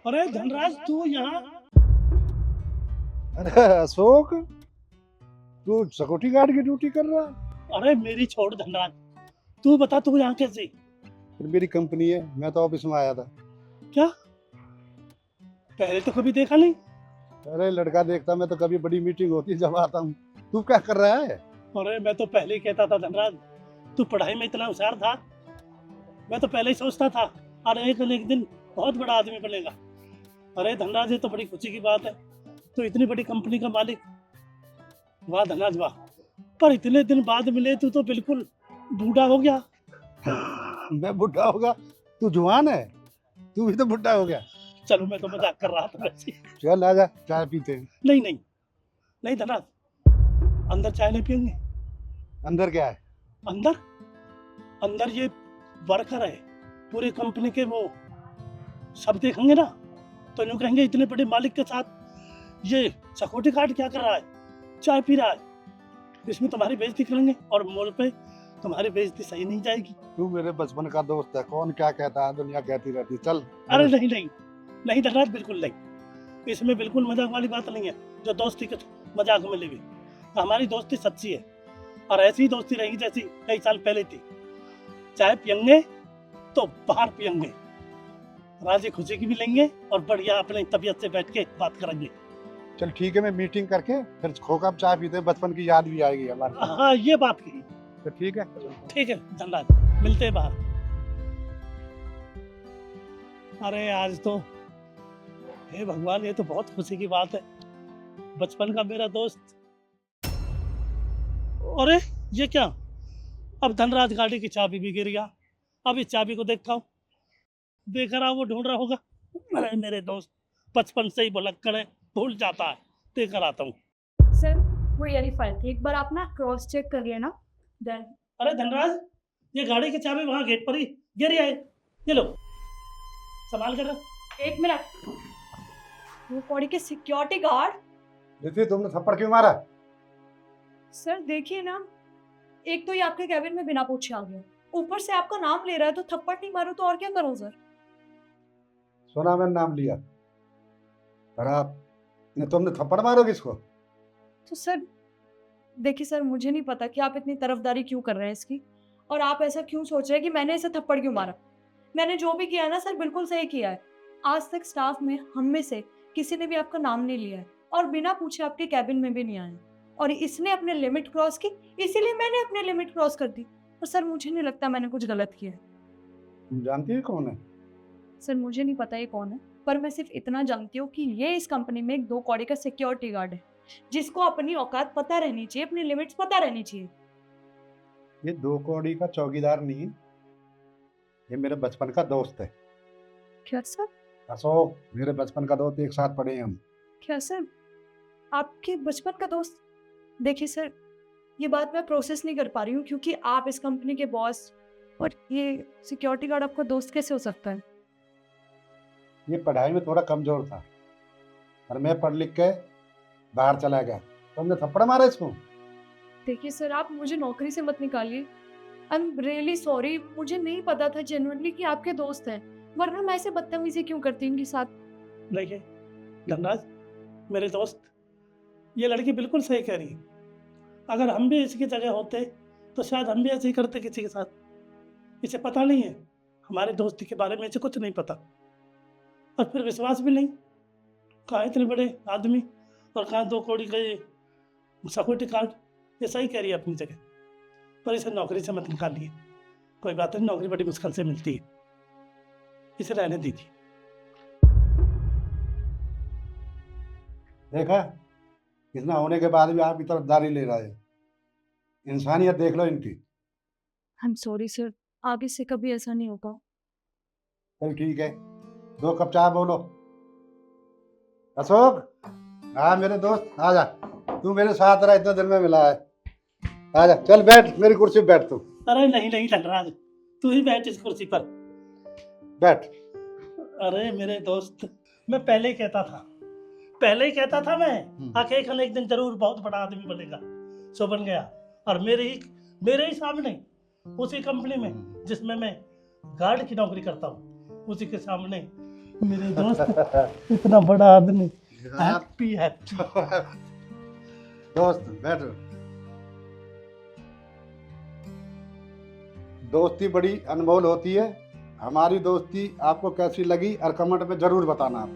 अरे धनराज तू यहाँ? अरे अशोक, तू सिक्योरिटी गार्ड की ड्यूटी कर रहा है? अरे मेरी छोड़ धनराज, तू बता तू यहाँ कैसे? फिर मेरी कंपनी है, मैं तो ऑफिस में आया था। क्या? पहले तो कभी देखा नहीं। अरे लड़का देखता मैं तो कभी बड़ी मीटिंग होती जब आता हूँ। तू क्या कर रहा है? अरे मैं तो पहले ही कहता था धनराज, तू पढ़ाई में इतना होशियार था। मैं तो पहले ही सोचता था अरे एक न एक दिन बहुत बड़ा आदमी बनेगा। अरे धनराज ये तो बड़ी खुशी की बात है, तो इतनी बड़ी कंपनी का मालिक। वाह धनराज वाह। पर इतने दिन बाद मिले तू तो बिल्कुल बूढ़ा हो गया। मैं बुढ़ा होगा? तू जवान है, तू भी तो बुढ़ा हो गया। चलो मैं तो मजाक कर रहा था वैसे। चल आजा चाय पीते हैं। नहीं नहीं नहीं धनराज, अंदर चाय नहीं पियेंगे। अंदर क्या है? अंदर अंदर ये वर्कर है पूरी कंपनी के, वो सब देखेंगे ना तो यूँ कहेंगे इतने बड़े मालिक के साथ ये सिक्योरिटी गार्ड क्या कर रहा है, चाय पी रहा है। इसमें तुम्हारी बेइज्जती करेंगे और मोड़ पे तुम्हारी बेइज्जती सही नहीं जाएगी। तू मेरे बचपन का दोस्त है, कौन क्या कहता है दुनिया कहती रहती। चल। अरे नहीं नहीं नहीं धनराज, बिल्कुल नहीं। इसमें बिल्कुल मजाक वाली बात नहीं है जो दोस्ती के मजाक में लेगी। हमारी दोस्ती सच्ची है और ऐसी ही दोस्ती रहेगी जैसी कई साल पहले थी। चाय पियेंगे तो बाहर पियेंगे, राजी खुशी की भी लेंगे और बढ़िया अपनी तबीयत से बैठ के बात करेंगे। चल ठीक है, मैं मीटिंग करके फिर खोकर चाय पीते हैं, बचपन की याद भी आएगी हमारी। हाँ ये बात कही। तो ठीक है। ठीक है धनराज, मिलते हैं बाहर। अरे आज तो हे भगवान, ये तो बहुत खुशी की बात है, बचपन का मेरा दोस्त। अरे ये क्या, अब धनराज गाड़ी की चाबी भी गिर गया। अब इस चाबी को देखता हूँ, देख रहा वो ढूंढ रहा होगा। अरे मेरे दोस्त बचपन से ही भुलक्कड़ है, भूल जाता है। देख कर आता हूँ। सर वो ये वाली फाइल थी, एक बार आप ना क्रॉस चेक कर लेना देन। अरे धनराज, ये गाड़ी की चाबी वहाँ गेट पर ही गिरी है, ये लो संभाल कर रख। एक मिनट, वो कॉडी के सिक्योरिटी गार्ड। देखिए तुमने थप्पड़ क्यों मारा? सर देखिए ना, एक तो ये आपके कैबिन में बिना पूछे आ गया, ऊपर से आपका नाम ले रहा है, तो थप्पड़ नहीं मारूं तो और क्या करूं सर? सुना मैंने नाम लिया, पर आप तुमने थप्पड़ मारो किसको? तो सर देखिए सर, मुझे नहीं पता कि आप इतनी तरफदारी क्यों कर रहे हैं इसकी, और आप ऐसा क्यों सोच रहे हैं कि मैंने इसे थप्पड़ क्यों मारा। मैंने जो भी किया है ना सर, बिल्कुल सही किया है। आज तक स्टाफ में हम में से किसी ने भी आपका नाम नहीं लिया है और बिना पूछे आपके कैबिन में भी नहीं आया, और इसने अपने लिमिट क्रॉस की, इसीलिए मैंने अपने लिमिट क्रॉस कर दी। और सर मुझे नहीं लगता मैंने कुछ गलत किया है। तुम जानती है कौन है? सर मुझे नहीं पता ये कौन है, पर मैं सिर्फ इतना जानती हूँ कि ये इस कंपनी में एक 2 कौड़ी का सिक्योरिटी गार्ड है, जिसको अपनी औकात पता रहनी चाहिए, अपनी लिमिट्स पता रहनी चाहिए। ये 2 कौड़ी का चौकीदार नहीं, ये मेरे बचपन का दोस्त है। क्या सर? अशोक मेरे बचपन का दोस्त, एक साथ पढ़े हम। क्या सर, आपके बचपन का दोस्त? देखिए सर, ये बात मैं प्रोसेस नहीं कर पा रही हूँ, क्योंकि आप इस कंपनी के बॉस और ये सिक्योरिटी गार्ड आपका दोस्त कैसे हो सकता है? ये पढ़ाई में थोड़ा कमजोर था और मैं पढ़ लिख के बाहर चला गया, तुमने थप्पड़ मारा इसको। देखिए सर, आप मुझे नौकरी से मत निकालिए। आई एम रियली सॉरी, मुझे नहीं पता था जेन्युइनली कि आपके दोस्त हैं, वरना मैं ऐसे बदतमीजी क्यों करती इनके साथ। देखिए धनराज मेरे दोस्त, ये लड़की बिल्कुल सही कह रही है। अगर हम भी इसकी जगह होते तो शायद हम भी ऐसे ही करते किसी के साथ। इसे पता नहीं है हमारे दोस्ती के बारे में, इसे कुछ नहीं पता, और फिर विश्वास भी नहीं। कहाँ इतने बड़े आदमी और कहाँ 2 कौड़ी का ये सिक्योरिटी गार्ड। ये सही कह रही है अपनी जगह, पर इसे नौकरी से मत निकालिए। कोई बात नहीं, नौकरी बड़ी मुश्किल से मिलती है, इसे रहने दीजिए। देखा, इतना होने के बाद भी आपकी तरफदारी ले रहा है। इंसानियत देख लो इनकी। आई एम सॉरी सर, आगे से कभी ऐसा नहीं होगा। चल ठीक है, 2 कप चाय बोलो। अशोक, हाँ मेरे दोस्त आजा, तू मेरे साथ रहा, इतना दिन में मिला है। आजा चल बैठ, मेरी कुर्सी पे बैठ तू। अरे नहीं नहीं धनराज, तू ही बैठ इस कुर्सी पर, बैठ। अरे मेरे दोस्त, मैं पहले ही कहता था मैं आखिर एक दिन जरूर बहुत बड़ा आदमी बनेगा। सो बन गया, और मेरे ही सामने उसी कंपनी में जिसमें मैं गार्ड की नौकरी करता हूँ, उसी के सामने मेरे दोस्त इतना बड़ा आदमी, हैप्पी हैप्पी। दोस्त बैठो। दोस्ती बड़ी अनमोल होती है। हमारी दोस्ती आपको कैसी लगी और कमेंट में जरूर बताना आप।